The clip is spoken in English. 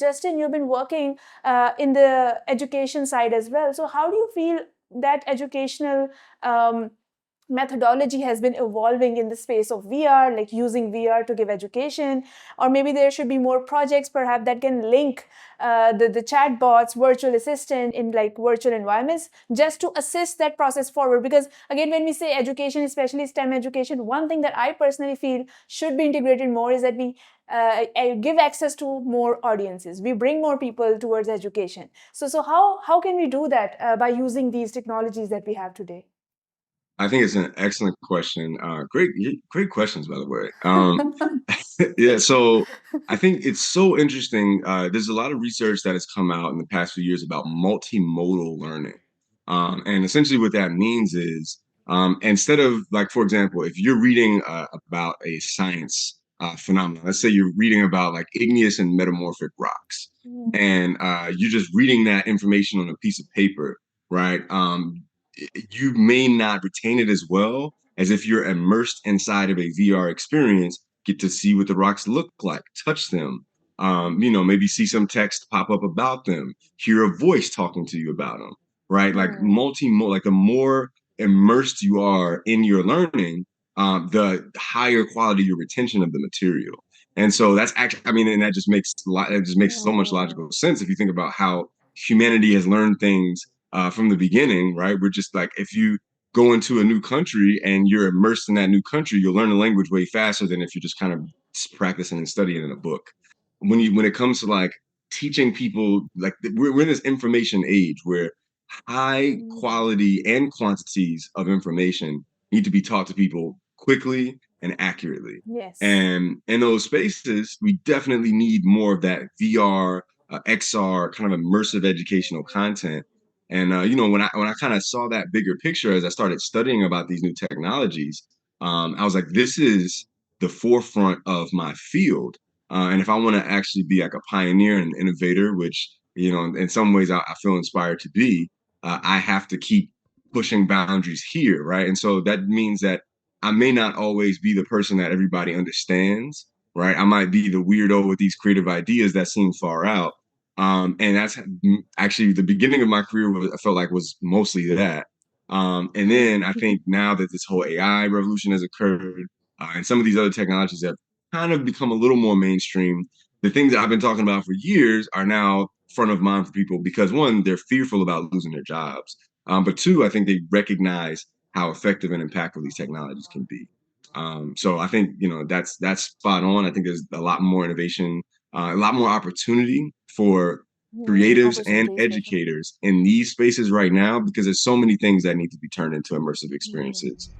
Justin, you've been working in the education side as well. So how do you feel that educational methodology has been evolving in the space of VR, like using VR to give education? Or maybe there should be more projects perhaps that can link the chatbots, virtual assistant in like virtual environments, just to assist that process forward. Because again, when we say education, especially STEM education, one thing that I personally feel should be integrated more is that we give access to more audiences. We bring more people towards education. So how can we do that by using these technologies that we have today? I think it's an excellent question. Great questions, by the way. Yeah, so I think it's so interesting. There's a lot of research that has come out in the past few years about multimodal learning. And essentially what that means is instead of like, for example, if you're reading about a science phenomenon, let's say you're reading about like igneous and metamorphic rocks, and you're just reading that information on a piece of paper, right? You may not retain it as well as if you're immersed inside of a VR experience, get to see what the rocks look like, touch them, maybe see some text pop up about them, hear a voice talking to you about them, right? Like like the more immersed you are in your learning, the higher quality your retention of the material. And so that's actually, I mean, and that just makes so much logical sense if you think about how humanity has learned things from the beginning, right? We're just like, if you go into a new country and you're immersed in that new country, you'll learn the language way faster than if you're just kind of practicing and studying in a book. When it comes to like teaching people, like we're in this information age where high quality and quantities of information need to be taught to people quickly and accurately. Yes. And in those spaces, we definitely need more of that VR, XR kind of immersive educational content. And when I kind of saw that bigger picture as I started studying about these new technologies, I was like, this is the forefront of my field. And if I want to actually be like a pioneer and an innovator, which in some ways I feel inspired to be, I have to keep pushing boundaries here, right? And so that means that I may not always be the person that everybody understands, right? I might be the weirdo with these creative ideas that seem far out. And that's actually the beginning of my career. I felt like was mostly that. And then I think now that this whole AI revolution has occurred, and some of these other technologies have kind of become a little more mainstream, the things that I've been talking about for years are now front of mind for people because one, they're fearful about losing their jobs. But two, I think they recognize how effective and impactful these technologies can be. So I think that's spot on. I think there's a lot more innovation, a lot more opportunity for creatives and Opportunities for sure. educators in these spaces right now because there's so many things that need to be turned into immersive experiences.